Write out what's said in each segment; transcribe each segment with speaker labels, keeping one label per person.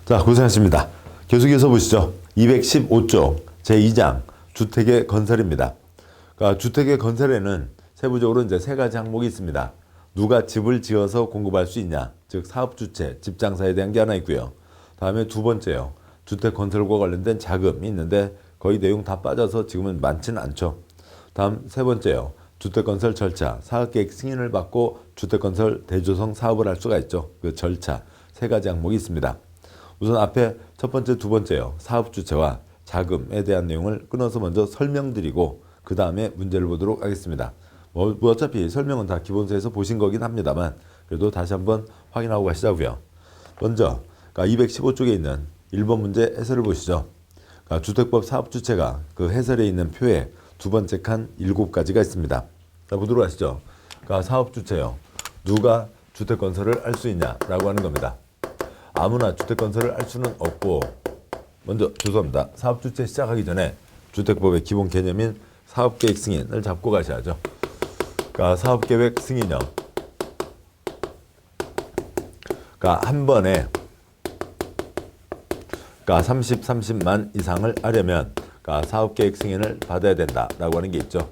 Speaker 1: 자, 고생하셨습니다. 계속해서 보시죠. 215조 제2장 주택의 건설입니다. 그러니까 주택의 건설에는 세부적으로 이제 세 가지 항목이 있습니다. 누가 집을 지어서 공급할 수 있냐, 즉 사업주체, 집장사에 대한 게 하나 있고요. 다음에 두 번째요. 주택 건설과 관련된 자금이 있는데 거의 내용 다 빠져서 지금은 많지는 않죠. 다음 세 번째요. 주택건설 절차, 사업계획 승인을 받고 주택건설 대조성 사업을 할 수가 있죠. 그 절차 세 가지 항목이 있습니다. 우선 앞에 첫 번째, 두 번째요. 사업 주체와 자금에 대한 내용을 끊어서 먼저 설명드리고 그 다음에 문제를 보도록 하겠습니다. 뭐 어차피 설명은 다 기본서에서 보신 거긴 합니다만 그래도 다시 한번 확인하고 가시자고요. 먼저 215쪽에 있는 1번 문제 해설을 보시죠. 주택법 사업주체가 그 해설에 있는 표에 두 번째 칸 7가지가 있습니다. 자, 보도록 하시죠. 사업주체요. 누가 주택건설을 할 수 있냐라고 하는 겁니다. 아무나 주택건설을 할 수는 없고, 먼저 죄송합니다. 사업주체 시작하기 전에 주택법의 기본 개념인 사업계획 승인을 잡고 가셔야죠. 사업계획 승인요. 한 번에 30만 이상을 하려면 사업계획 승인을 받아야 된다라고 하는 게 있죠.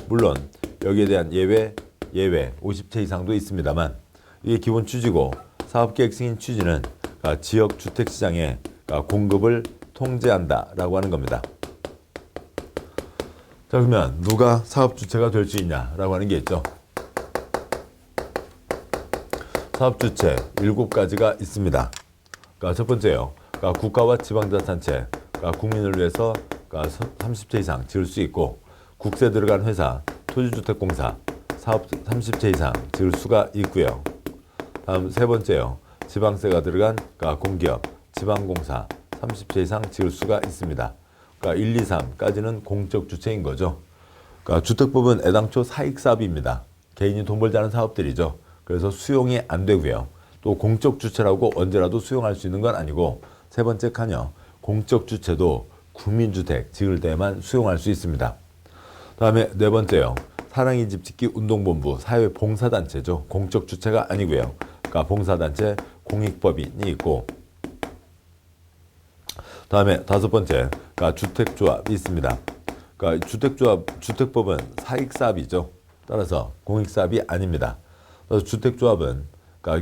Speaker 1: 물론 여기에 대한 예외 50채 이상도 있습니다만 이게 기본 취지고 사업계획 승인 취지는 지역 주택시장의 공급을 통제한다라고 하는 겁니다. 자, 그러면 누가 사업주체가 될 수 있냐라고 하는 게 있죠. 사업주체 7가지가 있습니다. 첫 번째요. 국가와 지방자치단체, 국민을 위해서 30채 이상 지을 수 있고, 국세 들어간 회사, 토지주택공사, 사업 30채 이상 지을 수가 있고요. 다음 세 번째요. 지방세가 들어간 공기업, 지방공사 30채 이상 지을 수가 있습니다. 1, 2, 3까지는 공적 주체인 거죠. 주택법은 애당초 사익사업입니다. 개인이 돈 벌자는 사업들이죠. 그래서 수용이 안 되고요. 또 공적 주체라고 언제라도 수용할 수 있는 건 아니고, 세 번째 칸이요. 공적 주체도 국민주택 지을 때만 수용할 수 있습니다. 다음에 네 번째요. 사랑이 집 짓기 운동본부 사회봉사단체죠. 공적 주체가 아니고요. 봉사단체 공익법인이 있고, 다음에 다섯 번째 주택조합이 있습니다. 주택법은 사익사업이죠. 따라서 공익사업이 아닙니다. 그래서 주택조합은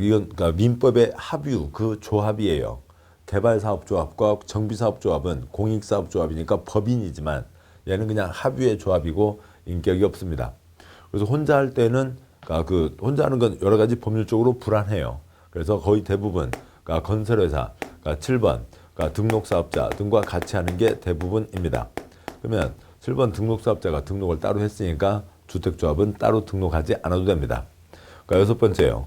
Speaker 1: 이건 민법의 합유 그 조합이에요. 개발사업조합과 정비사업조합은 공익사업조합이니까 법인이지만 얘는 그냥 합유의 조합이고 인격이 없습니다. 그래서 혼자 할 때는 혼자 하는 건 여러 가지 법률적으로 불안해요. 그래서 거의 대부분 건설회사 7번 등록사업자 등과 같이 하는 게 대부분입니다. 그러면 7번 등록사업자가 등록을 따로 했으니까 주택조합은 따로 등록하지 않아도 됩니다. 여섯 번째요.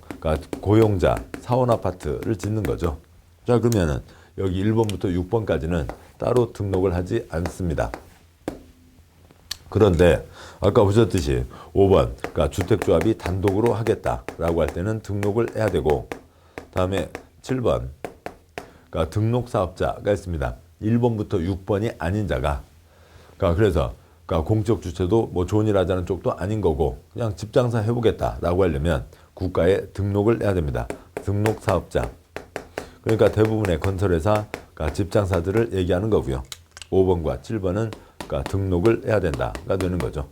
Speaker 1: 고용자 사원아파트를 짓는 거죠. 자, 그러면은 여기 1번부터 6번까지는 따로 등록을 하지 않습니다. 그런데 아까 보셨듯이 5번 주택조합이 단독으로 하겠다라고 할 때는 등록을 해야 되고, 다음에 7번 등록사업자가 있습니다. 1번부터 6번이 아닌 자가 그래서 공적 주체도 뭐 좋은 일 하자는 쪽도 아닌 거고 그냥 집장사 해보겠다라고 하려면 국가에 등록을 해야 됩니다. 등록사업자. 그러니까 대부분의 건설회사 집장사들을 얘기하는 거고요. 5번과 7번은 등록을 해야 된다가 되는 거죠.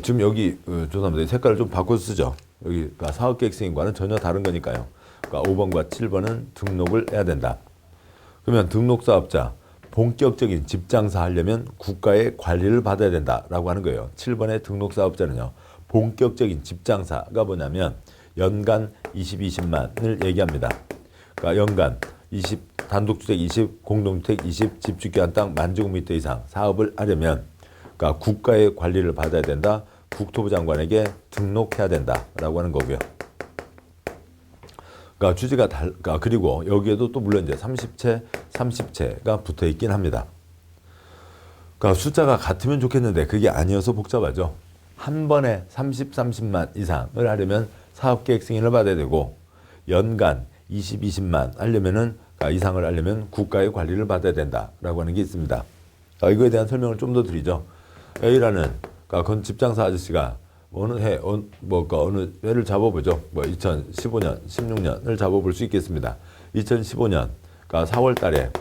Speaker 1: 지금 여기 죄송합니다. 색깔을 좀 바꿔서 쓰죠. 여기 사업계획 승인과는 전혀 다른 거니까요. 5번과 7번은 등록을 해야 된다. 그러면 등록사업자 본격적인 집장사 하려면 국가의 관리를 받아야 된다라고 하는 거예요. 7번의 등록사업자는요. 본격적인 집장사가 뭐냐면 연간 20만을 얘기합니다. 연간 단독주택 20, 공동주택 20, 집주기한 땅 10,000제곱미터 이상 사업을 하려면 국가의 관리를 받아야 된다. 국토부 장관에게 등록해야 된다라고 하는 거고요. 취지가 그리고 여기에도 또 물론 이제 30채가 붙어 있긴 합니다. 숫자가 같으면 좋겠는데 그게 아니어서 복잡하죠. 한 번에 30만 이상을 하려면 사업계획 승인을 받아야 되고, 연간 20만 하려면은 이상을 하려면 국가의 관리를 받아야 된다라고 하는 게 있습니다. 이거에 대한 설명을 좀 더 드리죠. A라는 집장사 아저씨가 어느 해, 어느 해를 잡아보죠. 2015년, 16년을 잡아볼 수 있겠습니다. 2015년, 그러니까 4월 달에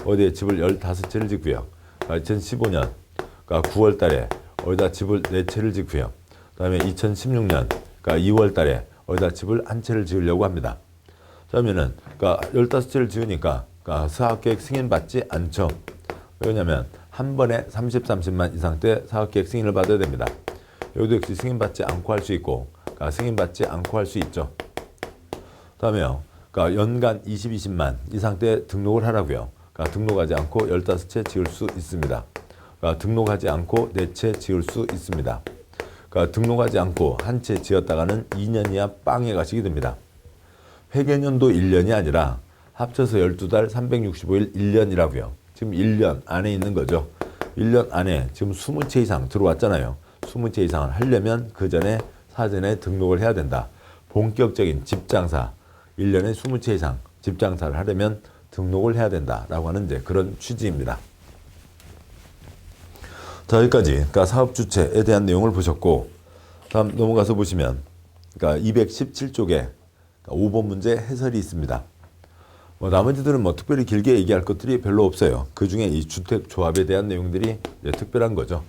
Speaker 1: 어디에 집을 15채를 짓고요. 2015년, 그러니까 9월 달에 어디다 집을 4채를 짓고요. 그 다음에 2016년, 그러니까 2월 달에 어디다 집을 1채를 지으려고 합니다. 그러면은, 그러니까 15채를 지으니까, 그러니까 사업계획 승인받지 않죠. 왜냐면, 한 번에 30만 이상 때 사업계획 승인을 받아야 됩니다. 여기도 역시 승인받지 않고 할 수 있고, 그러니까 승인받지 않고 할 수 있죠. 다음에요. 그러니까 연간 20만 이상 때 등록을 하라고요. 그러니까 등록하지 않고 15채 지을 수 있습니다. 그러니까 등록하지 않고 4채 지을 수 있습니다. 그러니까 등록하지 않고 한 채 지었다가는 2년 이하 빵에 가시게 됩니다. 회계년도 1년이 아니라 합쳐서 12달 365일 1년이라고요. 지금 1년 안에 있는 거죠. 1년 안에 지금 20채 이상 들어왔잖아요. 20채 이상을 하려면 그 전에 사전에 등록을 해야 된다. 본격적인 집장사, 1년에 20채 이상 집장사를 하려면 등록을 해야 된다라고 하는 이제 그런 취지입니다. 자, 여기까지 그러니까 사업주체에 대한 내용을 보셨고, 다음 넘어가서 보시면 그러니까 217쪽에 5번 문제 해설이 있습니다. 나머지들은 특별히 길게 얘기할 것들이 별로 없어요. 그 중에 이 주택조합에 대한 내용들이 특별한 거죠.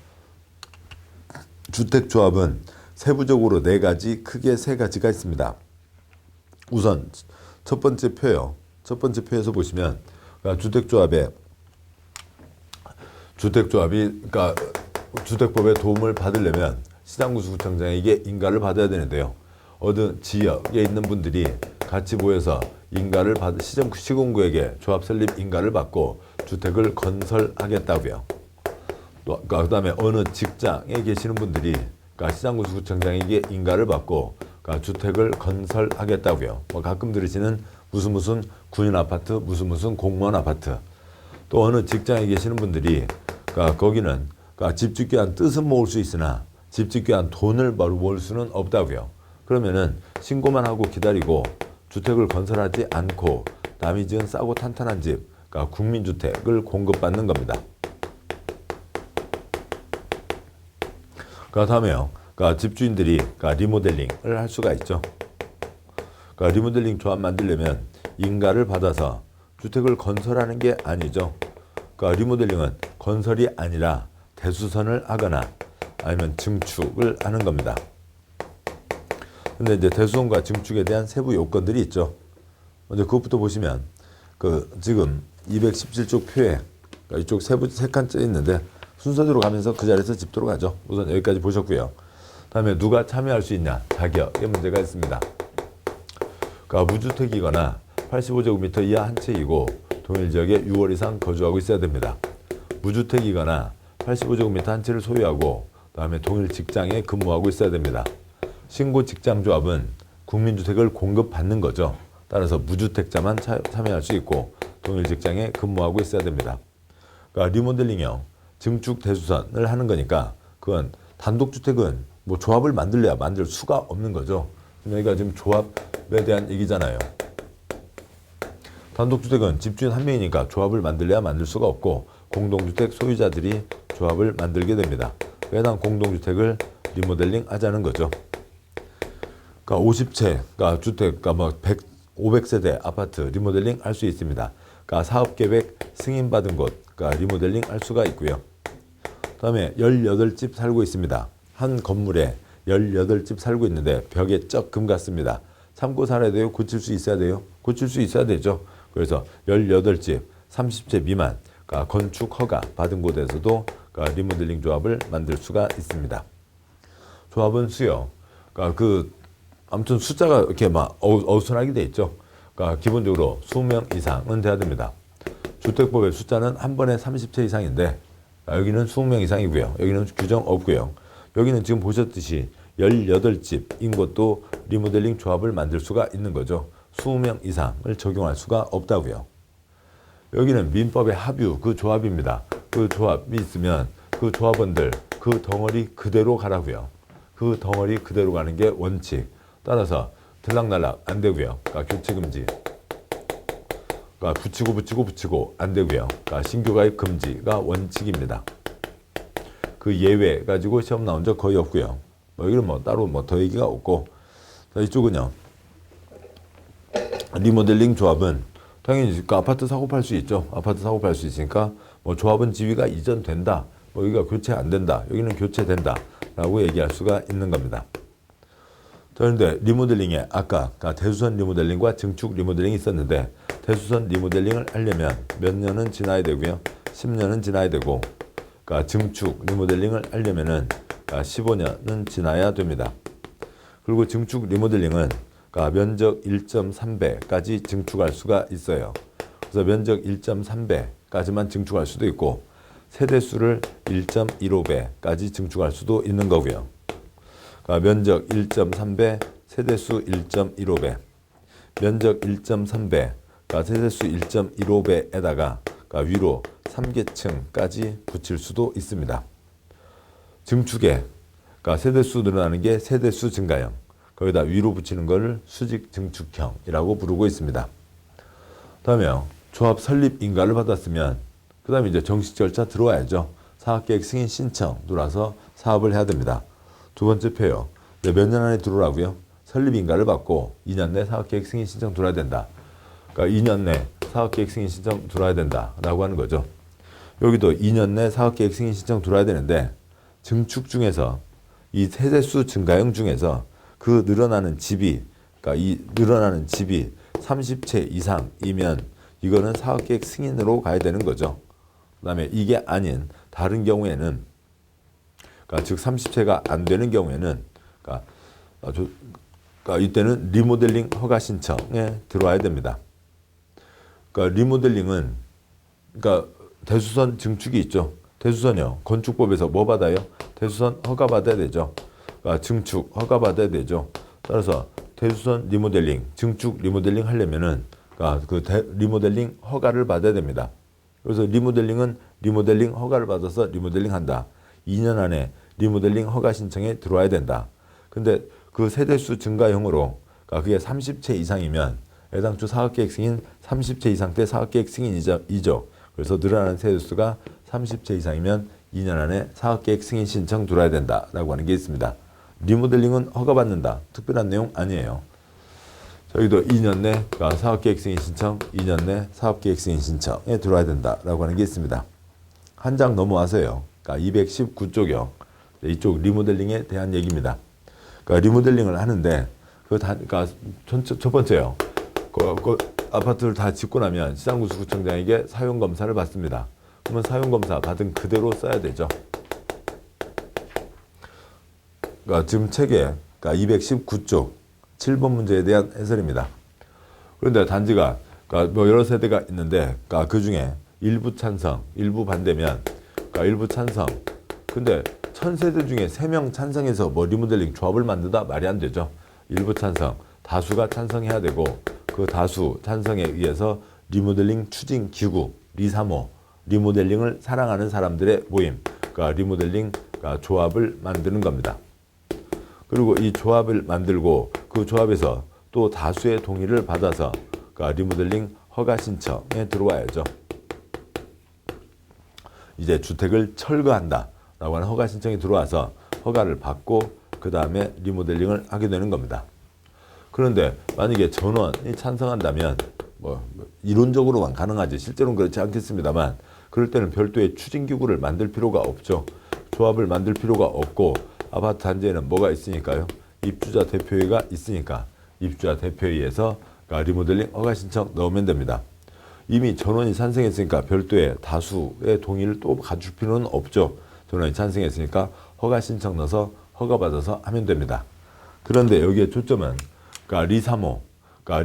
Speaker 1: 주택조합은 세부적으로 4가지, 크게 3가지가 있습니다. 우선 첫 번째 표요. 첫 번째 표에서 보시면 그러니까 주택조합이 그러니까 주택법의 도움을 받으려면 시장구수구청장에게 인가를 받아야 되는데요. 어느 지역에 있는 분들이 같이 모여서 인가를 시군구에게 조합 설립 인가를 받고 주택을 건설하겠다고요. 또 그다음에 어느 직장에 계시는 분들이 그러니까 시장구수구청장에게 인가를 받고 그러니까 주택을 건설하겠다고요. 가끔 들으시는 무슨 군인 아파트, 무슨 공무원 아파트. 또 어느 직장에 계시는 분들이 그러니까 거기는 그러니까 집 짓기 위한 뜻은 모을 수 있으나 집 짓기 위한 돈을 모을 수는 없다고요. 그러면은 신고만 하고 기다리고 주택을 건설하지 않고 남이 지은 싸고 탄탄한 집, 그러니까 국민주택을 공급받는 겁니다. 그 다음에요. 그러니까 집주인들이 그러니까 리모델링을 할 수가 있죠. 그러니까 리모델링 조합 만들려면 인가를 받아서 주택을 건설하는 게 아니죠. 그러니까 리모델링은 건설이 아니라 대수선을 하거나 아니면 증축을 하는 겁니다. 근데 이제 대수선과 증축에 대한 세부 요건들이 있죠. 먼저 그것부터 보시면 지금 217쪽 표에 그러니까 이쪽 세 칸째 있는데 순서대로 가면서 그 자리에서 짚도록 하죠. 우선 여기까지 보셨고요. 다음에 누가 참여할 수 있냐? 자격의 문제가 있습니다. 그러니까 무주택이거나 85제곱미터 이하 한 채이고 동일 지역에 6월 이상 거주하고 있어야 됩니다. 무주택이거나 85제곱미터 한 채를 소유하고 그다음에 동일 직장에 근무하고 있어야 됩니다. 신고 직장조합은 국민주택을 공급받는 거죠. 따라서 무주택자만 참여할 수 있고 동일 직장에 근무하고 있어야 됩니다. 그러니까 리모델링형 증축 대수선을 하는 거니까 그건 단독주택은 조합을 만들래야 만들 수가 없는 거죠. 여기가 지금 조합에 대한 얘기잖아요. 단독주택은 집주인 한 명이니까 조합을 만들래야 만들 수가 없고 공동주택 소유자들이 조합을 만들게 됩니다. 해당 공동주택을 리모델링 하자는 거죠. 그러니까 50채가 주택, 그러니까 500세대 아파트 리모델링 할 수 있습니다. 그러니까 사업계획 승인받은 곳, 그러니까 리모델링 할 수가 있고요. 다음에 18집 살고 있습니다. 한 건물에 18집 살고 있는데 벽에 쩍 금 같습니다. 참고 살아야 돼요? 고칠 수 있어야 돼요? 고칠 수 있어야 되죠. 그래서 18집, 30채 미만, 그러니까 건축 허가 받은 곳에서도 그러니까 리모델링 조합을 만들 수가 있습니다. 조합은 수요. 그러니까 아무튼 숫자가 이렇게 어수선하게 돼 있죠. 그러니까 기본적으로 20명 이상은 돼야 됩니다. 주택법의 숫자는 한 번에 30채 이상인데 여기는 20명 이상이고요. 여기는 규정 없고요. 여기는 지금 보셨듯이 18집인 것도 리모델링 조합을 만들 수가 있는 거죠. 20명 이상을 적용할 수가 없다고요. 여기는 민법의 합유, 그 조합입니다. 그 조합이 있으면 그 조합원들 그 덩어리 그대로 가라고요. 그 덩어리 그대로 가는 게 원칙. 따라서 들락날락 안 되고요. 그러니까 교체금지. 그러니까 붙이고 안 되고요. 그러니까 신규 가입 금지가 원칙입니다. 그 예외 가지고 시험 나온 적 거의 없고요. 뭐 이건 뭐 따로 뭐 더 얘기가 없고, 자, 이쪽은요. 리모델링 조합은 당연히 그 아파트 사고 팔 수 있죠. 아파트 사고 팔 수 있으니까 뭐 조합은 지위가 이전된다. 뭐 여기가 교체 안 된다. 여기는 교체된다. 라고 얘기할 수가 있는 겁니다. 그런데 리모델링에 아까 대수선 리모델링과 증축 리모델링이 있었는데, 대수선 리모델링을 하려면 몇 년은 지나야 되고요. 10년은 지나야 되고, 증축 리모델링을 하려면은 15년은 지나야 됩니다. 그리고 증축 리모델링은 면적 1.3배까지 증축할 수가 있어요. 그래서 면적 1.3배까지만 증축할 수도 있고, 세대수를 1.15배까지 증축할 수도 있는 거고요. 면적 1.3배, 세대수 1.15배, 면적 1.3배, 세대수 1.15배에다가 위로 3계층까지 붙일 수도 있습니다. 증축에 세대수 늘어나는 게 세대수 증가형, 거기다 위로 붙이는 것을 수직 증축형이라고 부르고 있습니다. 다음에요. 조합 설립 인가를 받았으면 그 다음에 이제 정식 절차 들어와야죠. 사업계획 승인 신청 들어와서 사업을 해야 됩니다. 두 번째 표요. 몇 년 안에 들어오라고요? 설립 인가를 받고 2년 내 사업계획 승인 신청 들어와야 된다. 2년 내 사업계획 승인 신청 들어와야 된다라고 하는 거죠. 여기도 2년 내 사업계획 승인 신청 들어와야 되는데, 증축 중에서 이 세대수 증가형 중에서 그 늘어나는 집이, 이 늘어나는 집이 30채 이상이면 이거는 사업계획 승인으로 가야 되는 거죠. 그 다음에 이게 아닌 다른 경우에는, 즉 30채가 안 되는 경우에는, 이때는 리모델링 허가 신청에 들어와야 됩니다. 리모델링은, 대수선 증축이 있죠. 대수선이요. 건축법에서 뭐 받아요? 대수선 허가 받아야 되죠. 증축 허가 받아야 되죠. 따라서 대수선 리모델링, 증축 리모델링 하려면은 리모델링 허가를 받아야 됩니다. 그래서 리모델링은 리모델링 허가를 받아서 리모델링 한다. 2년 안에 리모델링 허가 신청에 들어와야 된다. 근데 그 세대수 증가형으로 그게 30채 이상이면 애당초 사업계획 승인 30채 이상 때 사업계획 승인이죠. 그래서 늘어나는 세대수가 30채 이상이면 2년 안에 사업계획 승인 신청 들어와야 된다라고 하는 게 있습니다. 리모델링은 허가받는다. 특별한 내용 아니에요. 저희도 2년 내 사업계획 승인 신청, 2년 내 사업계획 승인 신청에 들어와야 된다라고 하는 게 있습니다. 한 장 넘어와서요. 219쪽이요. 이쪽 리모델링에 대한 얘기입니다. 리모델링을 하는데 첫 번째요. 아파트를 다 짓고 나면 시장구수구청장에게 사용검사를 받습니다. 그러면 사용검사 받은 그대로 써야 되죠. 지금 책에 219쪽 7번 문제에 대한 해설입니다. 그런데 단지가 뭐 여러 세대가 있는데 그 중에 일부 찬성, 일부 반대면 일부 찬성. 근데 1000세대 중에 3명 찬성해서 뭐 리모델링 조합을 만든다? 말이 안 되죠. 일부 찬성, 다수가 찬성해야 되고, 그 다수 찬성에 의해서 리모델링 추진 기구, 리사모, 리모델링을 사랑하는 사람들의 모임, 리모델링 조합을 만드는 겁니다. 그리고 이 조합을 만들고 그 조합에서 또 다수의 동의를 받아서 리모델링 허가 신청에 들어와야죠. 이제 주택을 철거한다 라고 하는 허가 신청이 들어와서 허가를 받고 그 다음에 리모델링을 하게 되는 겁니다. 그런데 만약에 전원이 찬성한다면 뭐 이론적으로만 가능하지 실제로는 그렇지 않겠습니다만, 그럴 때는 별도의 추진기구를 만들 필요가 없죠. 조합을 만들 필요가 없고, 아파트 단지에는 뭐가 있으니까요? 입주자 대표회가 있으니까 입주자 대표회에서 리모델링 허가 신청 넣으면 됩니다. 이미 전원이 찬성했으니까 별도의 다수의 동의를 또 가질 필요는 없죠. 전원이 찬성했으니까 허가 신청 넣어서 허가받아서 하면 됩니다. 그런데 여기에 초점은 리사모,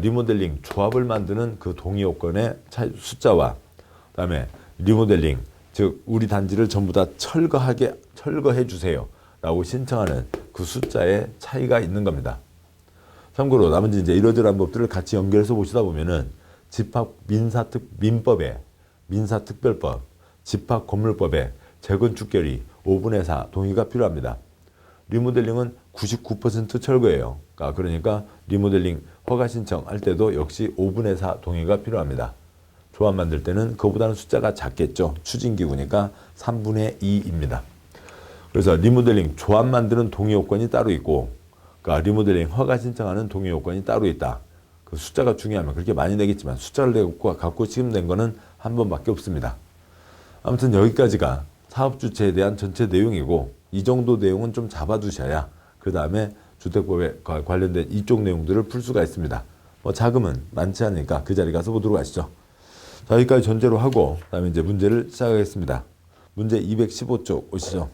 Speaker 1: 리모델링 조합을 만드는 그 동의 요건의 숫자와 그다음에 리모델링, 즉 우리 단지를 전부 다 철거해 주세요 라고 신청하는 그 숫자의 차이가 있는 겁니다. 참고로 나머지 이제 이러저러한 법들을 같이 연결해서 보시다 보면은 집합 민법에 민사특별법, 집합건물법에 재건축 결의 5분의 4 동의가 필요합니다. 리모델링은 99% 철거예요. 그러니까 리모델링 허가 신청할 때도 역시 5분의 4 동의가 필요합니다. 조합 만들 때는 그보다는 숫자가 작겠죠. 추진기구니까 3분의 2입니다. 그래서 리모델링 조합 만드는 동의 요건이 따로 있고, 그러니까 리모델링 허가 신청하는 동의 요건이 따로 있다. 그 숫자가 중요하면 그렇게 많이 내겠지만 숫자를 갖고 지금 낸 거는 한 번밖에 없습니다. 아무튼 여기까지가 사업 주체에 대한 전체 내용이고, 이 정도 내용은 좀 잡아두셔야 그 다음에 주택법에 관련된 이쪽 내용들을 풀 수가 있습니다. 뭐 자금은 많지 않으니까 그 자리 가서 보도록 하시죠. 자, 여기까지 전제로 하고 그다음에 이제 문제를 시작하겠습니다. 문제 215쪽 오시죠.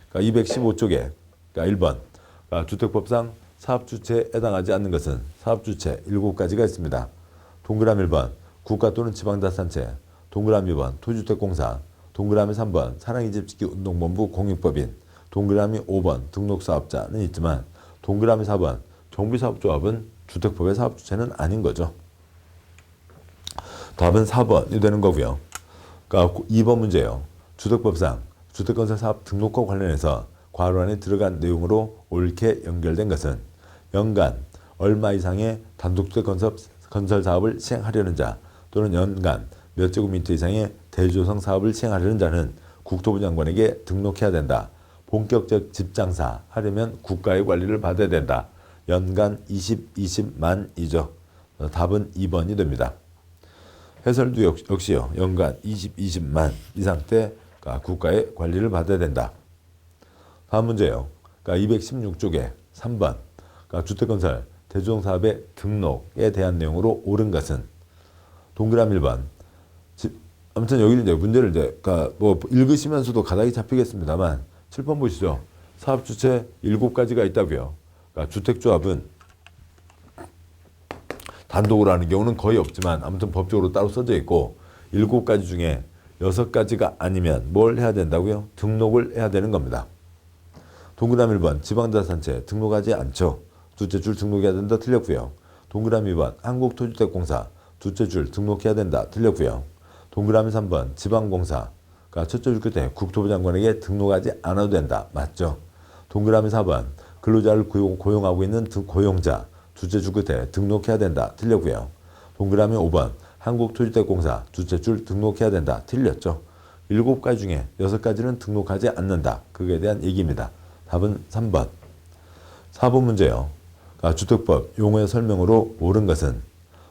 Speaker 1: 그러니까 215쪽에 그러니까 1번 그러니까 주택법상 사업주체에 해당하지 않는 것은 사업주체 7가지가 있습니다. 동그라미 1번 국가 또는 지방자치단체, 동그라미 2번 토지주택공사, 동그라미 3번 사랑이집짓기 운동본부 공익법인, 동그라미 5번 등록사업자는 있지만 동그라미 4번 정비사업조합은 주택법의 사업주체는 아닌 거죠. 답은 4번이 되는 거고요. 그러니까 2번 문제예요. 주택법상 주택건설사업 등록과 관련해서 괄호 안에 들어간 내용으로 옳게 연결된 것은 연간 얼마 이상의 단독주택 건설 사업을 시행하려는 자 또는 연간 몇 제곱미터 이상의 대조성 사업을 시행하려는 자는 국토부 장관에게 등록해야 된다. 본격적 집장사 하려면 국가의 관리를 받아야 된다. 연간 20만이죠. 답은 2번이 됩니다. 해설도 역시요. 연간 20만 이상 때 국가의 관리를 받아야 된다. 다음 문제요. 그러니까 216쪽에 3번 그러니까 주택건설 대조성 사업의 등록에 대한 내용으로 옳은 것은 동그라미 1번 아무튼 여기 이제 문제를 이제 그러니까 뭐 읽으시면서도 가닥이 잡히겠습니다만 7번 보시죠. 사업 주체 7가지가 있다고요. 그러니까 주택조합은 단독으로 하는 경우는 거의 없지만 아무튼 법적으로 따로 써져 있고 7가지 중에 6가지가 아니면 뭘 해야 된다고요? 등록을 해야 되는 겁니다. 동그라미 1번 지방자치단체 등록하지 않죠. 둘째 줄 등록해야 된다 틀렸고요. 동그라미 2번 한국토지주택공사 둘째 줄 등록해야 된다 틀렸고요. 동그라미 3번 지방공사 그러니까 첫째 줄 끝에 국토부 장관에게 등록하지 않아도 된다. 맞죠? 동그라미 4번 근로자를 고용하고 있는 고용자 둘째 줄 끝에 등록해야 된다. 틀렸고요. 동그라미 5번 한국토지주택공사 둘째 줄 등록해야 된다. 틀렸죠? 7가지 중에 6가지는 등록하지 않는다. 그거에 대한 얘기입니다. 답은 3번. 4번 문제요. 그러니까 주택법 용어의 설명으로 옳은 것은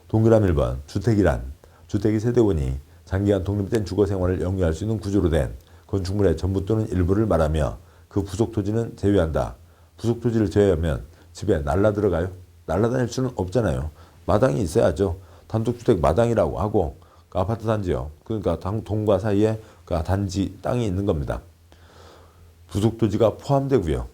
Speaker 1: 동그라미 1번 주택이란 주택이 세대원이 장기간 독립된 주거생활을 영위할 수 있는 구조로 된 건축물의 전부 또는 일부를 말하며 그 부속토지는 제외한다. 부속토지를 제외하면 집에 날라 들어가요? 날라다닐 수는 없잖아요. 마당이 있어야죠. 단독주택 마당이라고 하고 그 아파트 단지요. 그러니까 동과 사이에 그 단지 땅이 있는 겁니다. 부속토지가 포함되고요.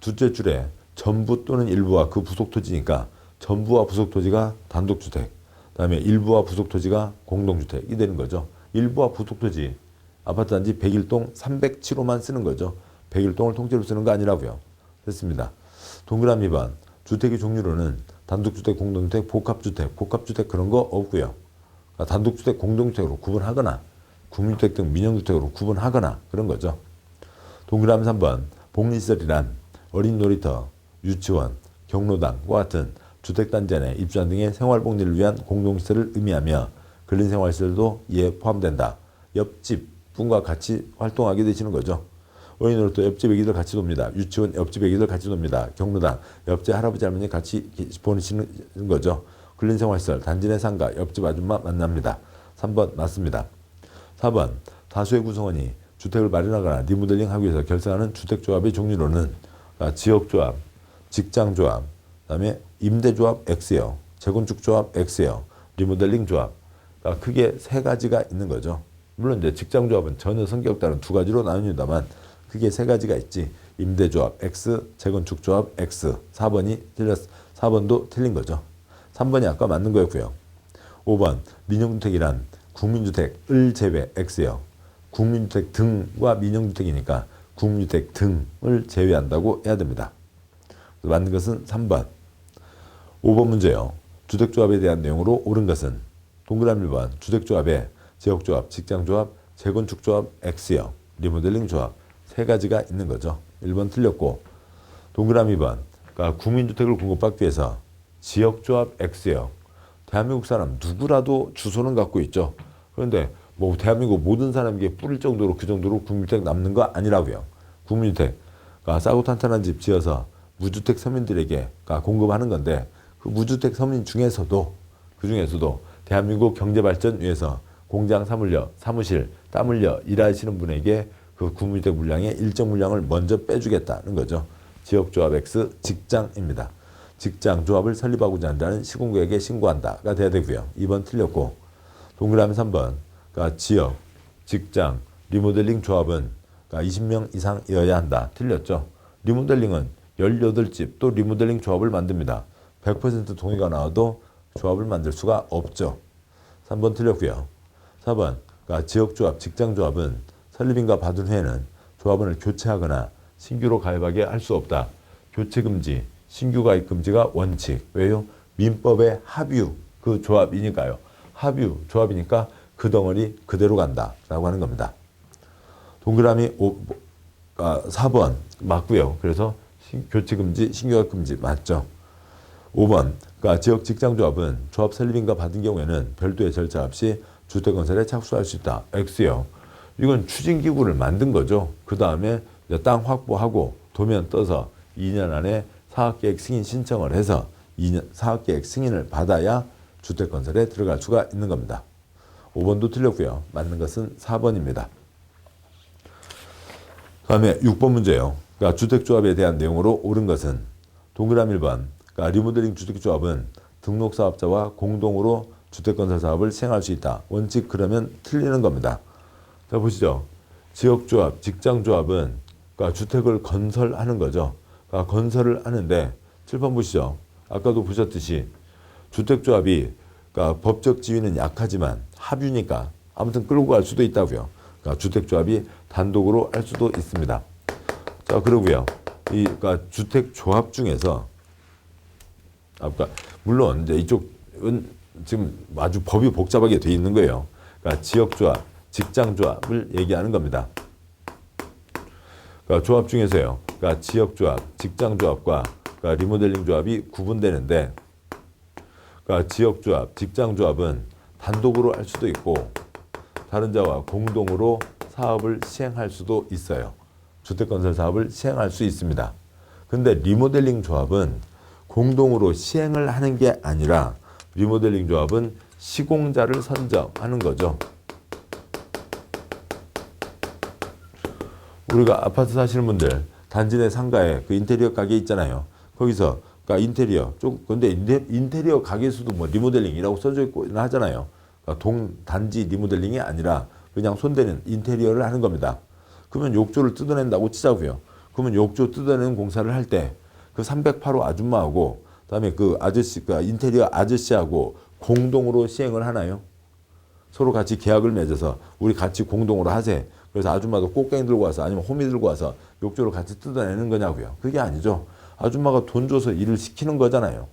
Speaker 1: 둘째 줄에 전부 또는 일부와 그 부속토지니까 전부와 부속토지가 단독주택 그다음에 일부와 부속토지가 공동주택이 되는 거죠. 일부와 부속토지 아파트 단지 101동 307호만 쓰는 거죠. 101동을 통째로 쓰는 거 아니라고요. 됐습니다. 동그라미 2번 주택의 종류로는 단독주택, 공동주택, 복합주택 그런 거 없고요. 그러니까 단독주택, 공동주택으로 구분하거나 국민주택 등 민영주택으로 구분하거나 그런 거죠. 동그라미 3번 복리시설이란 어린 놀이터, 유치원, 경로당과 같은 주택단지 안에 입주한 등의 생활복리를 위한 공동시설을 의미하며 근린생활시설도 이에 포함된다. 옆집 분과 같이 활동하게 되시는 거죠. 어린 놀이터 옆집 애기들 같이 놉니다. 유치원 옆집 애기들 같이 놉니다. 경로당 옆집 할아버지 할머니 같이 보내시는 거죠. 근린생활시설 단지 내 상가 옆집 아줌마 만납니다. 3번 맞습니다. 4번 다수의 구성원이 주택을 마련하거나 리모델링 하기 위해서 결성하는 주택조합의 종류로는 지역조합, 직장조합, 그다음에 임대조합 X요, 재건축조합 X요, 리모델링 조합. 그러니까 크게 3가지가 있는 거죠. 물론 이제 직장조합은 전혀 성격 다른 2가지로 나뉩니다만 크게 3가지가 있지. 임대조합 X, 재건축조합 X. 4번이 4번도 틀린 거죠. 3번이 아까 맞는 거였고요. 5번 민영주택이란 국민주택을 제외 X요. 국민주택 등과 민영주택이니까 국민주택 등을 제외한다고 해야 됩니다. 맞는 것은 3번. 5번 문제요. 주택조합에 대한 내용으로 옳은 것은 동그라미 1번 주택조합에 지역조합, 직장조합, 재건축조합 X요. 리모델링 조합 3가지가 있는 거죠. 1번 틀렸고 동그라미 2번 그러니까 국민주택을 공급받기 위해서 지역조합 X요. 대한민국 사람 누구라도 주소는 갖고 있죠. 그런데 뭐 대한민국 모든 사람에게 뿌릴 정도로 그 정도로 국민주택 남는 거 아니라고요. 국민주택 싸고 탄탄한 집 지어서 무주택 서민들에게 공급하는 건데 그 무주택 서민 중에서도 대한민국 경제발전 위해서 공장 사무실 땀 흘려 일하시는 분에게 그 구무주택 물량의 일정 물량을 먼저 빼주겠다는 거죠. 지역조합 X 직장입니다. 직장 조합을 설립하고자 한다는 시군구에게 신고한다가 돼야 되고요. 2번 틀렸고 동그라미 3번 지역, 직장, 리모델링 조합은 20명 이상이어야 한다. 틀렸죠. 리모델링은 18집 또 리모델링 조합을 만듭니다. 100% 동의가 나와도 조합을 만들 수가 없죠. 3번 틀렸고요. 4번 지역조합, 직장조합은 설립인가 받은 후에는 조합원을 교체하거나 신규로 가입하게 할 수 없다. 교체 금지, 신규 가입 금지가 원칙. 왜요? 민법의 합유, 그 조합이니까요. 합유, 조합이니까 그 덩어리 그대로 간다라고 하는 겁니다. 동그라미 4번 맞고요. 그래서 교체 금지, 신규 가입 금지 맞죠. 5번 지역 직장조합은 조합 설립인가 받은 경우에는 별도의 절차 없이 주택 건설에 착수할 수 있다. X요. 이건 추진기구를 만든 거죠. 그 다음에 땅 확보하고 도면 떠서 2년 안에 사업계획 승인 신청을 해서 사업계획 승인을 받아야 주택 건설에 들어갈 수가 있는 겁니다. 5번도 틀렸고요. 맞는 것은 4번입니다. 다음에 6번 문제요. 주택조합에 대한 내용으로 옳은 것은 동그라미 1번 리모델링 주택조합은 등록사업자와 공동으로 주택건설 사업을 시행할 수 있다. 원칙 그러면 틀리는 겁니다. 자 보시죠. 지역조합, 직장조합은 주택을 건설하는 거죠. 건설을 하는데 칠판 보시죠. 아까도 보셨듯이 주택조합이 법적 지위는 약하지만 합유니까 아무튼 끌고 갈 수도 있다고요. 주택조합이 단독으로 할 수도 있습니다. 자 그러고요. 이 주택조합 중에서 물론 이제 이쪽은 지금 아주 법이 복잡하게 돼 있는 거예요. 지역조합, 직장조합을 얘기하는 겁니다. 조합 중에서요. 지역조합, 직장조합과 리모델링 조합이 구분되는데 지역조합, 직장조합은 단독으로 할 수도 있고 다른 자와 공동으로 사업을 시행할 수도 있어요. 주택건설 사업을 시행할 수 있습니다. 근데 리모델링 조합은 공동으로 시행을 하는 게 아니라 리모델링 조합은 시공자를 선정하는 거죠. 우리가 아파트 사시는 분들 단지 내 상가에 그 인테리어 가게 있잖아요. 거기서 인테리어 근데 인테리어 가게 수도 뭐 리모델링이라고 써져 있고 하잖아요. 단지 리모델링이 아니라 그냥 손대는 인테리어를 하는 겁니다. 그러면 욕조를 뜯어낸다고 치자고요. 그러면 욕조 뜯어내는 공사를 할 때 그 308호 아줌마하고 그다음에 그 아저씨, 인테리어 아저씨하고 공동으로 시행을 하나요? 서로 같이 계약을 맺어서 우리 같이 공동으로 하세. 그래서 아줌마도 꽃갱이 들고 와서 아니면 호미 들고 와서 욕조를 같이 뜯어내는 거냐고요. 그게 아니죠. 아줌마가 돈 줘서 일을 시키는 거잖아요.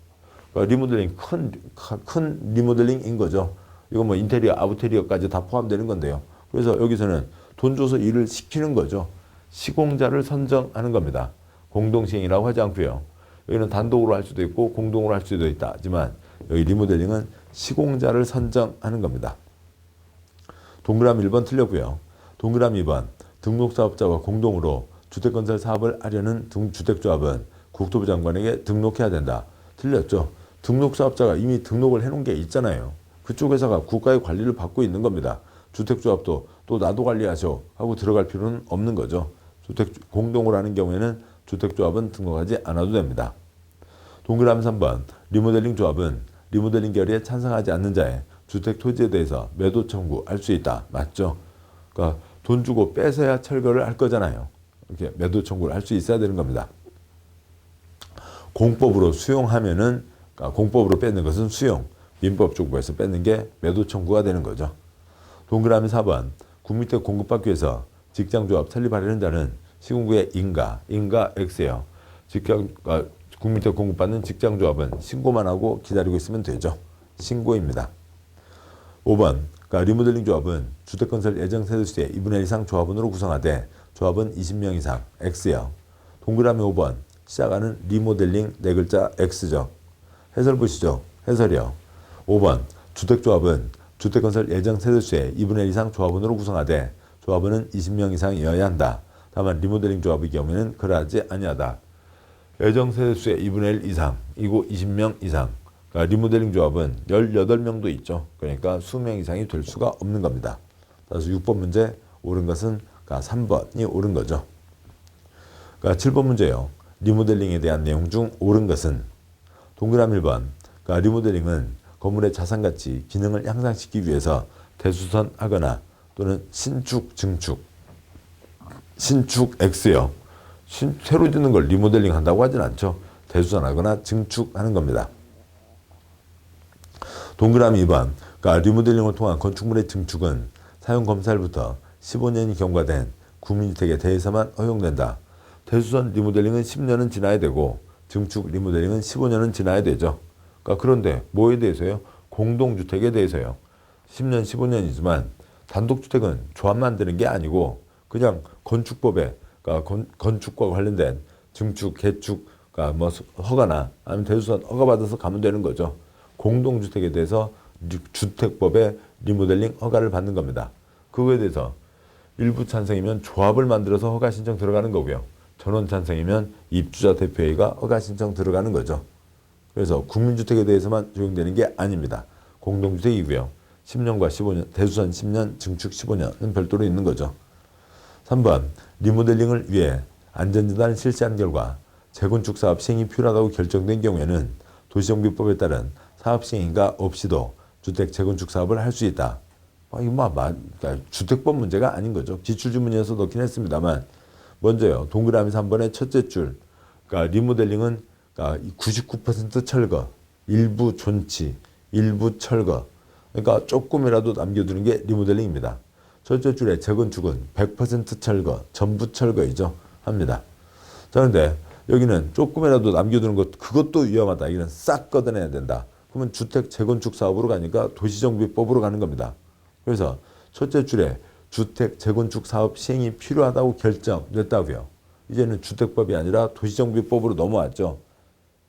Speaker 1: 리모델링 큰 리모델링인 거죠. 이거 뭐 인테리어, 아우테리어까지 다 포함되는 건데요. 그래서 여기서는 돈 줘서 일을 시키는 거죠. 시공자를 선정하는 겁니다. 공동시행이라고 하지 않고요. 여기는 단독으로 할 수도 있고 공동으로 할 수도 있다. 하지만 여기 리모델링은 시공자를 선정하는 겁니다. 동그라미 1번 틀렸고요. 동그라미 2번 등록사업자와 공동으로 주택건설 사업을 하려는 주택조합은 국토부 장관에게 등록해야 된다. 틀렸죠. 등록사업자가 이미 등록을 해놓은 게 있잖아요. 그쪽 회사가 국가의 관리를 받고 있는 겁니다. 주택조합도 또 나도 관리하셔 하고 들어갈 필요는 없는 거죠. 공동으로 하는 경우에는 주택조합은 등록하지 않아도 됩니다. 동그라미 3번 리모델링 조합은 리모델링 결의에 찬성하지 않는 자의 주택 토지에 대해서 매도 청구할 수 있다. 맞죠? 돈 주고 뺏어야 철거를 할 거잖아요. 이렇게 매도 청구를 할 수 있어야 되는 겁니다. 공법으로 수용하면은 공법으로 뺏는 것은 수용, 민법족부에서 뺏는 게 매도 청구가 되는 거죠. 동그라미 4번 국민주택 공급받기 위해서 직장조합 설립하려는 자는 시군구의 인가 X예요. 국민주택 공급받는 직장조합은 신고만 하고 기다리고 있으면 되죠. 신고입니다. 5번 리모델링 조합은 주택건설 예정 세대 수의 2분의 1 이상 조합원으로 구성하되 조합은 20명 이상 X요. 동그라미 5번 시작하는 리모델링 네 글자 X죠. 해설 보시죠. 해설이요. 5번 주택조합은 주택건설 예정 세대 수의 2분의 1 이상 조합원으로 구성하되 조합원은 20명 이상이어야 한다. 다만 리모델링 조합의 경우에는 그러하지 아니하다. 예정 세대수의 2분의 1 이상, 이고 20명 이상. 그러니까 리모델링 조합은 18명도 있죠. 그러니까 수명 이상이 될 수가 없는 겁니다. 따라서 6번 문제 옳은 것은 3번이 옳은 거죠. 그러니까 7번 문제요. 리모델링에 대한 내용 중 옳은 것은 동그라미 1번. 그러니까 리모델링은 건물의 자산가치, 기능을 향상시키기 위해서 대수선하거나 또는 신축, 증축, 신축 X요. 새로 짓는 걸 리모델링 한다고 하진 않죠. 대수선하거나 증축하는 겁니다. 동그라미 2번. 그러니까 리모델링을 통한 건축물의 증축은 사용 검사일부터 15년이 경과된 구민주택에 대해서만 허용된다. 대수선 리모델링은 10년은 지나야 되고 증축 리모델링은 15년은 지나야 되죠. 그러니까 그런데 뭐에 대해서요? 공동주택에 대해서요. 10년, 15년이지만 단독주택은 조합 만드는 게 아니고 그냥 건축법에 그러니까 건축과 관련된 증축, 개축, 그러니까 뭐 허가나 아니면 대수선 허가받아서 가면 되는 거죠. 공동주택에 대해서 주택법에 리모델링 허가를 받는 겁니다. 그거에 대해서 일부 찬성이면 조합을 만들어서 허가 신청 들어가는 거고요. 전원 찬성이면 입주자 대표회의가 허가 신청 들어가는 거죠. 그래서 국민주택에 대해서만 적용되는 게 아닙니다. 공동주택이고요. 10년과 15년, 대수선 10년, 증축 15년은 별도로 있는 거죠. 3번, 리모델링을 위해 안전진단을 실시한 결과 재건축 사업 시행이 필요하다고 결정된 경우에는 도시정비법에 따른 사업 시행인가 없이도 주택 재건축 사업을 할 수 있다. 이거 그러니까 주택법 문제가 아닌 거죠. 기출지문에서 넣긴 했습니다만 먼저요. 동그라미 3번의 첫째 줄. 그러니까 리모델링은 그러니까 99% 철거, 일부 존치, 일부 철거. 그러니까 조금이라도 남겨두는 게 리모델링입니다. 첫째 줄의 재건축은 100% 철거, 전부 철거이죠. 합니다. 자, 그런데 여기는 조금이라도 남겨두는 것, 그것도 위험하다. 이건 싹 걷어내야 된다. 그러면 주택 재건축 사업으로 가니까 도시정비법으로 가는 겁니다. 그래서 첫째 줄에 주택 재건축 사업 시행이 필요하다고 결정됐다고요. 이제는 주택법이 아니라 도시정비법으로 넘어왔죠.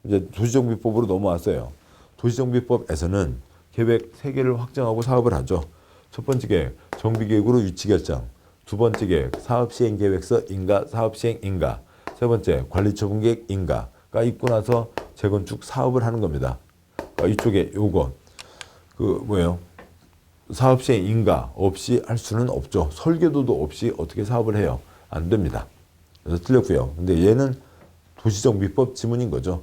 Speaker 1: 이제 도시정비법으로 넘어왔어요. 도시정비법에서는 계획 3개를 확정하고 사업을 하죠. 첫 번째 계획, 정비계획으로 위치결정. 두 번째 계획, 사업시행계획서 인가, 사업시행 인가. 세 번째, 관리처분계획 인가가 있고 나서 재건축 사업을 하는 겁니다. 이쪽에 요거, 사업시행 인가 없이 할 수는 없죠. 설계도도 없이 어떻게 사업을 해요? 안 됩니다. 그래서 틀렸고요. 근데 얘는 도시정비법 지문인 거죠.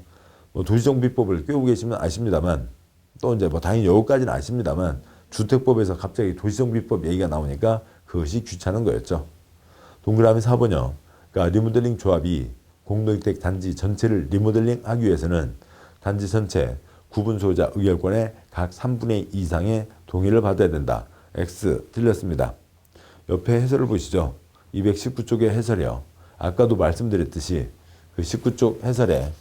Speaker 1: 도시정비법을 꿰고 계시면 아십니다만, 또 이제 당연히 여기까지는 아십니다만, 주택법에서 갑자기 도시정비법 얘기가 나오니까 그것이 귀찮은 거였죠. 동그라미 4번요. 그러니까 리모델링 조합이 공동주택 단지 전체를 리모델링 하기 위해서는 단지 전체 구분 소유자 의결권의 각 3분의 2 이상의 동의를 받아야 된다. X 틀렸습니다. 옆에 해설을 보시죠. 219쪽의 해설이요. 아까도 말씀드렸듯이 그 19쪽 해설에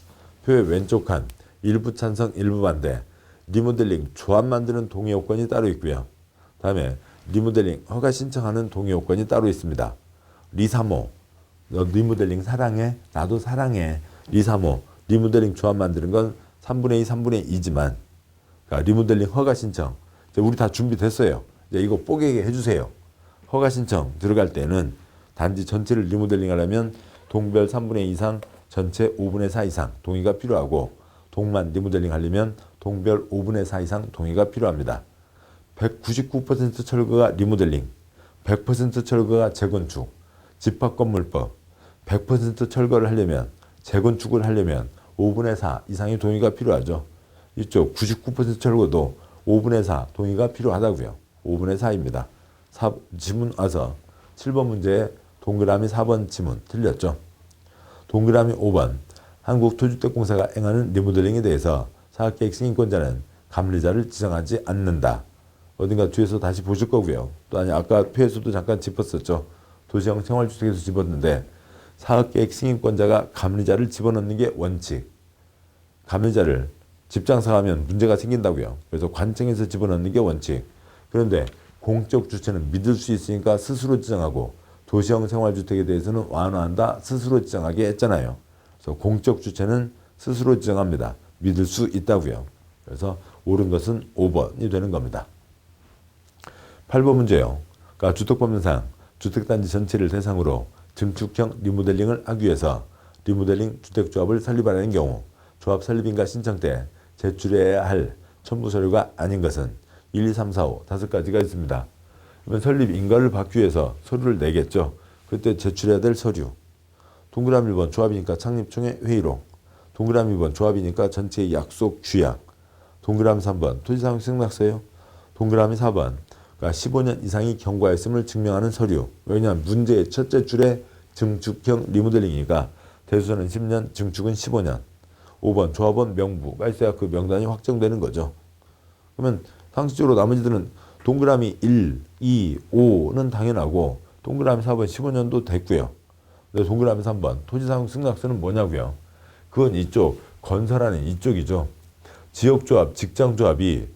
Speaker 1: 표의 왼쪽 칸 일부 찬성 일부 반대 리모델링 조합 만드는 동의 요건이 따로 있고요. 다음에 리모델링 허가 신청하는 동의 요건이 따로 있습니다. 리사모 너 리모델링 사랑해? 나도 사랑해. 리사모 리모델링 조합 만드는 건 3분의 2, 3분의 2지만 그러니까 리모델링 허가 신청 이제 우리 다 준비됐어요. 이제 이거 뽀개게 해주세요. 허가 신청 들어갈 때는 단지 전체를 리모델링 하려면 동별 3분의 2 이상 전체 5분의 4 이상 동의가 필요하고 동만 리모델링 하려면 동별 5분의 4 이상 동의가 필요합니다. 199% 철거가 리모델링, 100% 철거가 재건축, 집합건물법, 100% 철거를 하려면 재건축을 하려면 5분의 4 이상의 동의가 필요하죠. 이쪽 99% 철거도 5분의 4 동의가 필요하다고요. 5분의 4입니다. 지문 와서 7번 문제에 동그라미 4번 지문 틀렸죠. 동그라미 5번 한국토주택공사가 행하는 리모델링에 대해서 사업계획 승인권자는 감리자를 지정하지 않는다. 어딘가 뒤에서 다시 보실 거고요. 또 아까 표에서도 잠깐 짚었었죠. 도시형 생활주택에서 집었는데 사업계획 승인권자가 감리자를 집어넣는 게 원칙. 감리자를 집장사가 하면 문제가 생긴다고요. 그래서 관청에서 집어넣는 게 원칙. 그런데 공적 주체는 믿을 수 있으니까 스스로 지정하고 도시형 생활주택에 대해서는 완화한다. 스스로 지정하게 했잖아요. 그래서 공적 주체는 스스로 지정합니다. 믿을 수 있다고요. 그래서 옳은 것은 5번이 되는 겁니다. 8번 문제요. 그러니까 주택법령상 주택단지 전체를 대상으로 증축형 리모델링을 하기 위해서 리모델링 주택조합을 설립하려는 경우 조합 설립인가 신청 때 제출해야 할 첨부 서류가 아닌 것은 1, 2, 3, 4, 5 5가지가 있습니다. 그러면 설립 인가를 받기 위해서 서류를 내겠죠. 그때 제출해야 될 서류. 동그라미 1번 조합이니까 창립총회 회의록. 동그라미 2번 조합이니까 전체 약속 규약. 동그라미 3번 토지사용 승낙서요. 동그라미 4번 그러니까 15년 이상이 경과했음을 증명하는 서류. 왜냐하면 문제의 첫째 줄에 증축형 리모델링이니까 대수는 10년, 증축은 15년. 5번 조합원 명부가 있어야 그 명단이 확정되는 거죠. 그러면 상식적으로 나머지들은 동그라미 1, 2, 5는 당연하고 동그라미 4번 15년도 됐고요. 근데 동그라미 3번 토지사용 승낙서는 뭐냐고요. 그건 이쪽 건설하는 이쪽이죠. 지역조합, 직장조합이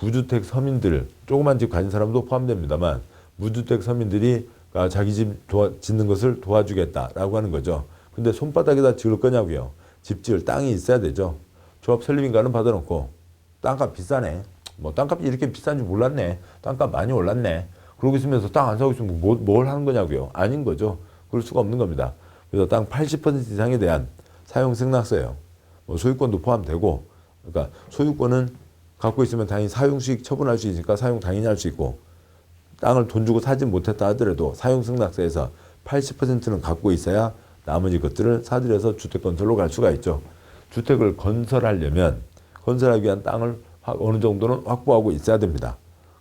Speaker 1: 무주택 서민들, 조그만 집 가진 사람도 포함됩니다만 무주택 서민들이 자기 집 짓는 것을 도와주겠다라고 하는 거죠. 근데 손바닥에다 지을 거냐고요. 집 지을 땅이 있어야 되죠. 조합 설립인가는 받아놓고 땅값 비싸네. 뭐 땅값이 이렇게 비싼 줄 몰랐네. 땅값 많이 올랐네. 그러고 있으면서 땅 안 사고 있으면 뭘 하는 거냐고요. 아닌 거죠. 그럴 수가 없는 겁니다. 그래서 땅 80% 이상에 대한 사용 승낙서예요. 뭐 소유권도 포함되고, 그러니까 소유권은 갖고 있으면 당연히 사용수익 처분할 수 있으니까 사용 당연히 할 수 있고, 땅을 돈 주고 사지 못했다 하더라도 사용 승낙서에서 80%는 갖고 있어야 나머지 것들을 사들여서 주택 건설로 갈 수가 있죠. 주택을 건설하려면 건설하기 위한 땅을 어느 정도는 확보하고 있어야 됩니다.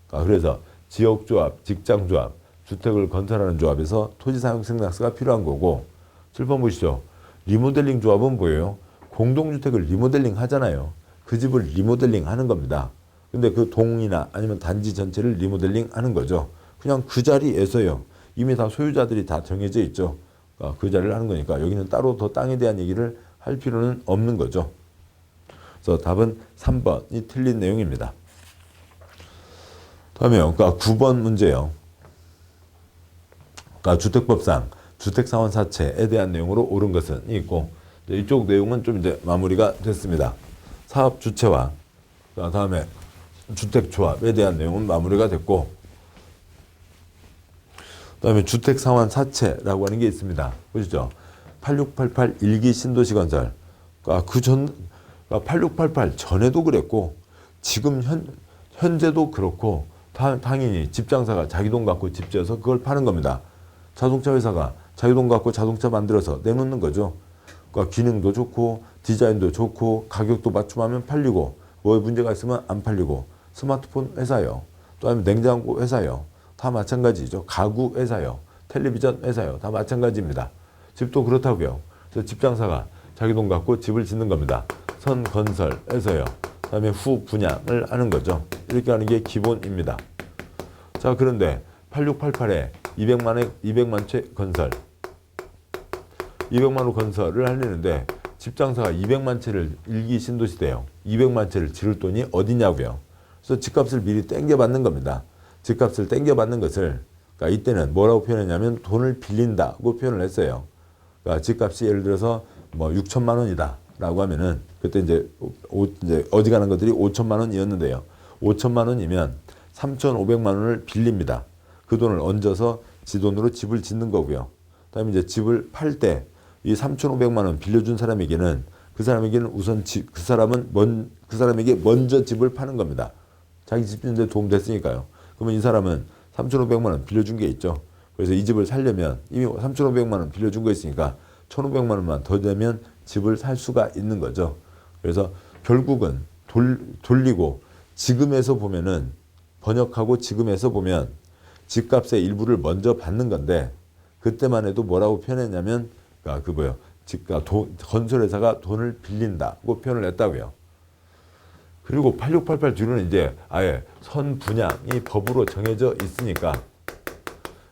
Speaker 1: 그래서 지역조합, 직장조합, 주택을 건설하는 조합에서 토지사용 승낙서가 필요한 거고, 7번 보시죠. 리모델링 조합은 뭐예요? 공동주택을 리모델링 하잖아요. 그 집을 리모델링 하는 겁니다. 근데 그 동이나 아니면 단지 전체를 리모델링 하는 거죠. 그냥 그 자리에서요. 이미 다 소유자들이 다 정해져 있죠. 그 자리를 하는 거니까 여기는 따로 더 땅에 대한 얘기를 할 필요는 없는 거죠. 그래서 답은 3번이 틀린 내용입니다. 다음에 그러니까 9번 문제요. 그러니까 주택법상 주택사원 사채에 대한 내용으로 옳은 것은 있고, 이쪽 내용은 좀 이제 마무리가 됐습니다. 사업 주체와 다음에 주택조합에 대한 내용은 마무리가 됐고, 그다음에 주택상환 사채라고 하는 게 있습니다. 보시죠. 8688 1기 신도시 건설. 그러니까 8688 전에도 그랬고 지금 현재도 그렇고 당연히 집장사가 자기 돈 갖고 집 지어서 그걸 파는 겁니다. 자동차 회사가 자기 돈 갖고 자동차 만들어서 내놓는 거죠. 그러니까 기능도 좋고 디자인도 좋고 가격도 맞춤하면 팔리고 뭐 문제가 있으면 안 팔리고, 스마트폰 회사요. 또 아니면 냉장고 회사요. 다 마찬가지죠. 가구 회사요. 텔레비전 회사요. 다 마찬가지입니다. 집도 그렇다고요. 그래서 집장사가 자기 돈 갖고 집을 짓는 겁니다. 선건설에서요. 그다음에 후분양을 하는 거죠. 이렇게 하는 게 기본입니다. 자, 그런데 8688에 200만 채 건설, 200만 호 건설을 하려는데 집장사가 200만 채를 일기 신도시대요. 200만 채를 지을 돈이 어디냐고요. 그래서 집값을 미리 땡겨받는 겁니다. 집값을 땡겨받는 것을, 그러니까 이때는 뭐라고 표현했냐면 돈을 빌린다고 표현을 했어요. 그러니까 집값이 예를 들어서 뭐 6천만 원이다 라고 하면은 그때 이제 어지간한 것들이 5천만 원이었는데요. 5천만 원이면 3,500만 원을 빌립니다. 그 돈을 얹어서 지 돈으로 집을 짓는 거고요. 그다음에 이제 집을 팔 때 이 3,500만 원 빌려준 사람에게는 그 사람에게는 우선 그 사람에게 먼저 집을 파는 겁니다. 자기 집 짓는 데 도움 됐으니까요. 그러면 이 사람은 3,500만 원 빌려준 게 있죠. 그래서 이 집을 살려면 이미 3,500만 원 빌려준 거 있으니까 1,500만 원만 더 내면 집을 살 수가 있는 거죠. 그래서 결국은 돌리고 지금에서 보면은 번역하고 지금에서 보면 집값의 일부를 먼저 받는 건데, 그때만 해도 뭐라고 표현했냐면 건설회사가 돈을 빌린다고 표현을 했다고요. 그리고 8688 뒤로는 이제 아예 선분양이 법으로 정해져 있으니까,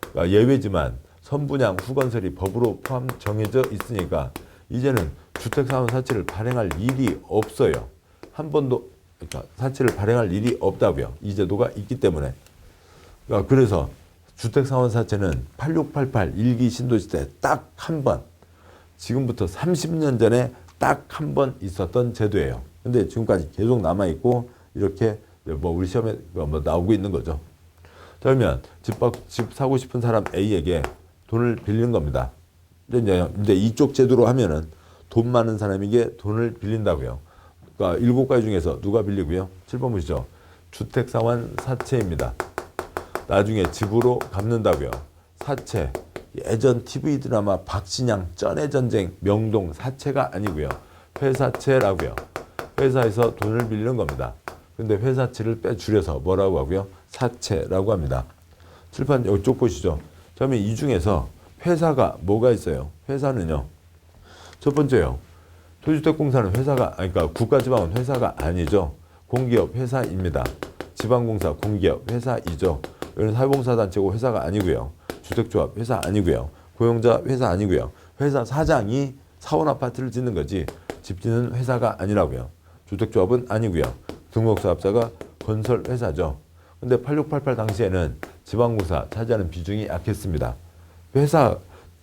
Speaker 1: 그러니까 예외지만 선분양 후건설이 법으로 정해져 있으니까 이제는 주택사원 사채를 발행할 일이 없어요. 한 번도, 그러니까 사채를 발행할 일이 없다고요. 이 제도가 있기 때문에. 그러니까 그래서 주택사원 사채는 8688 1기 신도시 때 딱 한 번, 지금부터 30년 전에 딱 한 번 있었던 제도예요. 근데 지금까지 계속 남아있고 이렇게 뭐 우리 시험에 뭐 나오고 있는 거죠. 자, 그러면 집 사고 싶은 사람 A에게 돈을 빌리는 겁니다. 근데 이쪽 제도로 하면은 돈 많은 사람에게 돈을 빌린다고요. 그러니까 7가지 중에서 누가 빌리고요? 7번 보시죠. 주택상환 사채입니다. 나중에 집으로 갚는다고요. 사채. 예전 TV 드라마 박신양 쩐의 전쟁 명동 사채가 아니고요. 회사채라고요. 회사에서 돈을 빌리는 겁니다. 근데 회사채를 빼줄여서 뭐라고 하고요? 사채라고 합니다. 칠판 이쪽 보시죠. 그러면 이 중에서 회사가 뭐가 있어요? 회사는요. 첫 번째요. 토지주택공사는 회사가, 그러니까 국가지방은 회사가 아니죠. 공기업 회사입니다. 지방공사 공기업 회사이죠. 이런 사회봉사단체고 회사가 아니고요. 주택조합 회사 아니고요. 고용자 회사 아니고요. 회사 사장이 사원 아파트를 짓는 거지 집 짓는 회사가 아니라고요. 주택조합은 아니고요. 등록사업자가 건설 회사죠. 근데 8688 당시에는 지방공사 차지하는 비중이 약했습니다. 회사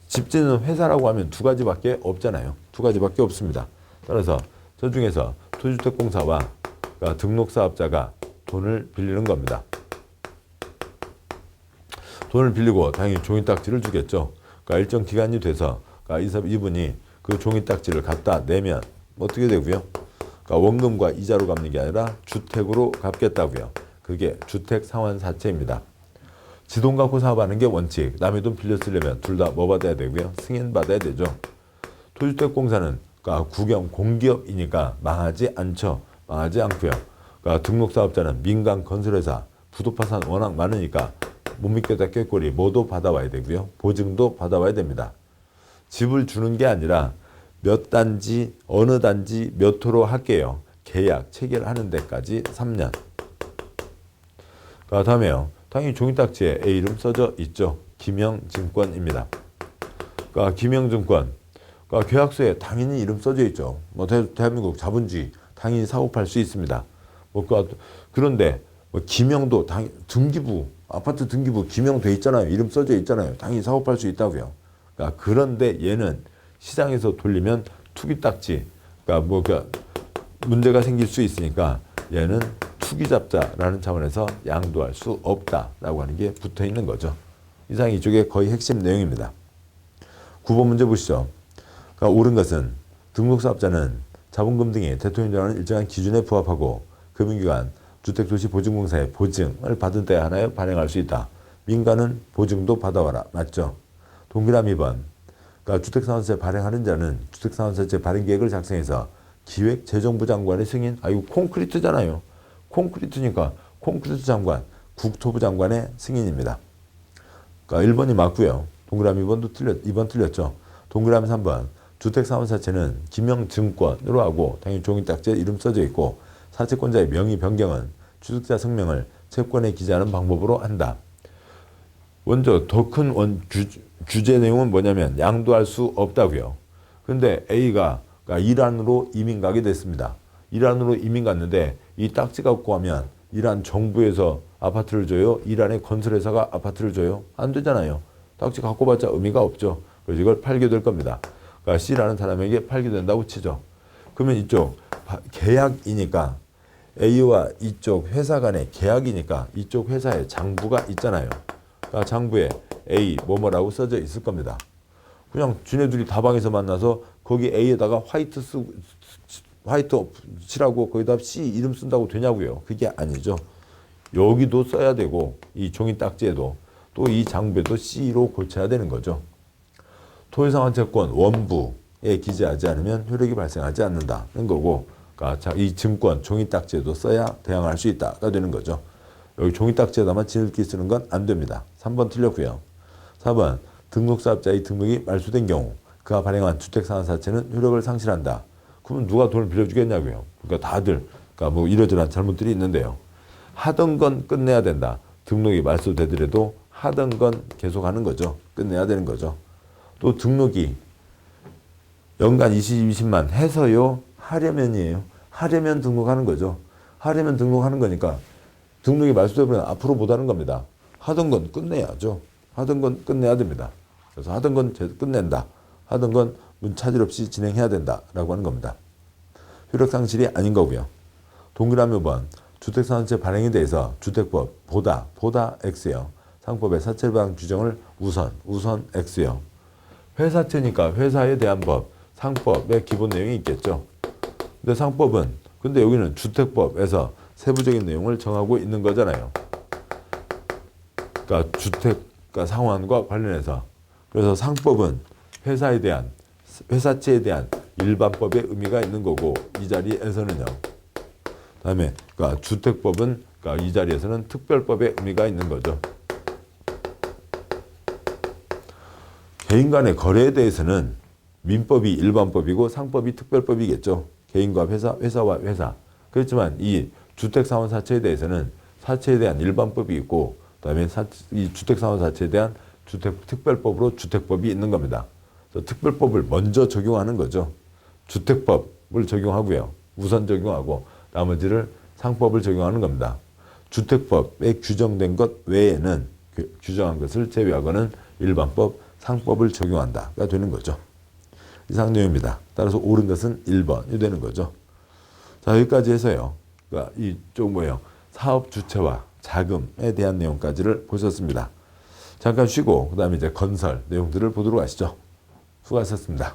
Speaker 1: 집 짓는 회사라고 하면 2가지밖에 없잖아요. 2가지밖에 없습니다. 따라서 저 중에서 토지주택공사와 그러니까 등록사업자가 돈을 빌리는 겁니다. 돈을 빌리고 당연히 종이딱지를 주겠죠. 그러니까 일정 기간이 돼서 그러니까 이분이 그 종이딱지를 갖다 내면 어떻게 되고요? 그러니까 원금과 이자로 갚는 게 아니라 주택으로 갚겠다고요. 그게 주택상환사채입니다. 지 돈 갖고 사업하는 게 원칙. 남의 돈 빌려 쓰려면 둘 다 뭐 받아야 되고요? 승인 받아야 되죠. 토지주택공사는 그러니까 국영 공기업이니까 망하지 않죠. 망하지 않고요. 그러니까 등록사업자는 민간 건설회사, 부도파산 워낙 많으니까 못 믿겠다 꾀꼬리 뭐도 받아와야 되고요. 보증도 받아와야 됩니다. 집을 주는 게 아니라 몇 단지, 어느 단지 몇 호로 할게요. 계약 체결하는 데까지 3년. 그 다음에요. 당연히 종이딱지에 A 이름 써져 있죠. 김영증권입니다. 그러니까 김영증권. 그러니까 계약서에 당연히 이름 써져 있죠. 뭐 대한민국 자본주의 당연히 사고팔 수 있습니다. 그런데 뭐 김영도 등기부 아파트 등기부 김영돼 있잖아요. 이름 써져 있잖아요. 당연히 사고팔 수 있다고요. 그러니까 그런데 얘는 시장에서 돌리면 투기딱지. 그러니까 문제가 생길 수 있으니까 얘는 투기잡자라는 차원에서 양도할 수 없다라고 하는 게 붙어 있는 거죠. 이상 이쪽에 거의 핵심 내용입니다. 9번 문제 보시죠. 그러니까 옳은 것은 등록사업자는 자본금 등이 대통령이 정하는 일정한 기준에 부합하고 금융기관, 주택도시보증공사의 보증을 받은 때에 하나에 발행할 수 있다. 민간은 보증도 받아와라. 맞죠? 동그라미 2번. 그러니까 주택상환세 발행하는 자는 주택상환세 발행계획을 작성해서 기획재정부 장관의 승인. 이거 콘크리트잖아요. 콘크리트니까 콘크리트 장관, 국토부 장관의 승인입니다. 그러니까 1번이 맞고요. 동그라미 2번 틀렸죠. 동그라미 3번. 주택상환사채는 김영증권으로 하고 당연히 종이딱지에 이름 써져 있고 사채권자의 명의 변경은 취득자 성명을 채권에 기재하는 방법으로 한다. 먼저 더 큰 주제 내용은 뭐냐면 양도할 수 없다고요. 근데 A가 그러니까 이란으로 이민 가게 됐습니다. 이란으로 이민 갔는데 이 딱지 갖고 가면 이란 정부에서 아파트를 줘요? 이란의 건설회사가 아파트를 줘요? 안 되잖아요. 딱지 갖고 봤자 의미가 없죠. 그래서 이걸 팔게 될 겁니다. 그러니까 C라는 사람에게 팔게 된다고 치죠. 그러면 이쪽 계약이니까 A와 이쪽 회사 간의 계약이니까 이쪽 회사에 장부가 있잖아요. 그러니까 장부에 A 뭐뭐라고 써져 있을 겁니다. 그냥 지네들이 다방에서 만나서 거기 A에다가 화이트 칠하고 거기다 C 이름 쓴다고 되냐고요. 그게 아니죠. 여기도 써야 되고 이 종이 딱지에도 또 이 장부에도 C로 고쳐야 되는 거죠. 토지상환채권 원부에 기재하지 않으면 효력이 발생하지 않는다는 거고 그러니까 이 증권 종이 딱지에도 써야 대항할 수 있다가 되는 거죠. 여기 종이 딱지에다만 지네들끼리 쓰는 건 안 됩니다. 3번 틀렸고요. 4번 등록사업자의 등록이 말소된 경우 그가 발행한 주택상환사채는 효력을 상실한다. 그러면 누가 돈을 빌려주겠냐고요. 그러니까 다들 그러니까 뭐 이러저러한 잘못들이 있는데요. 하던 건 끝내야 된다. 등록이 말소되더라도 하던 건 계속하는 거죠. 끝내야 되는 거죠. 또 등록이 연간 20만 해서요. 하려면이에요. 하려면 등록하는 거죠. 하려면 등록하는 거니까 등록이 말소되면 앞으로 못 하는 겁니다. 하던 건 끝내야죠. 하던 건 끝내야 됩니다. 그래서 하던 건 끝낸다. 하던 건 문차질 없이 진행해야 된다라고 하는 겁니다. 효력 상실이 아닌 거고요. 동그라미 5번 주택상환세 발행에 대해서 주택법 보다 X요. 상법의 사채방 규정을 우선 X요. 회사채니까 회사에 대한 법, 상법의 기본 내용이 있겠죠. 근데 상법은, 근데 여기는 주택법에서 세부적인 내용을 정하고 있는 거잖아요. 그러니까 주택가 상환과 관련해서. 그래서 상법은 회사에 대한, 회사채에 대한 일반법의 의미가 있는 거고, 이 자리에서는요. 다음에 그러니까 주택법은, 그러니까 이 자리에서는 특별법의 의미가 있는 거죠. 개인 간의 거래에 대해서는 민법이 일반법이고 상법이 특별법이겠죠. 개인과 회사, 회사와 회사. 그렇지만 이 주택상환사채에 대해서는 사채에 대한 일반법이 있고, 그다음에 이 주택상환사채에 대한 특별법으로 주택법이 있는 겁니다. 그래서 특별법을 먼저 적용하는 거죠. 주택법을 적용하고요. 우선 적용하고 나머지를 상법을 적용하는 겁니다. 주택법에 규정된 것 외에는 규정한 것을 제외하고는 일반법, 상법을 적용한다가 되는 거죠. 이상 내용입니다. 따라서 옳은 것은 1번이 되는 거죠. 자, 여기까지 해서요. 그러니까 이쪽 뭐예요? 사업 주체와 자금에 대한 내용까지를 보셨습니다. 잠깐 쉬고 그다음에 이제 건설 내용들을 보도록 하시죠. 수고하셨습니다.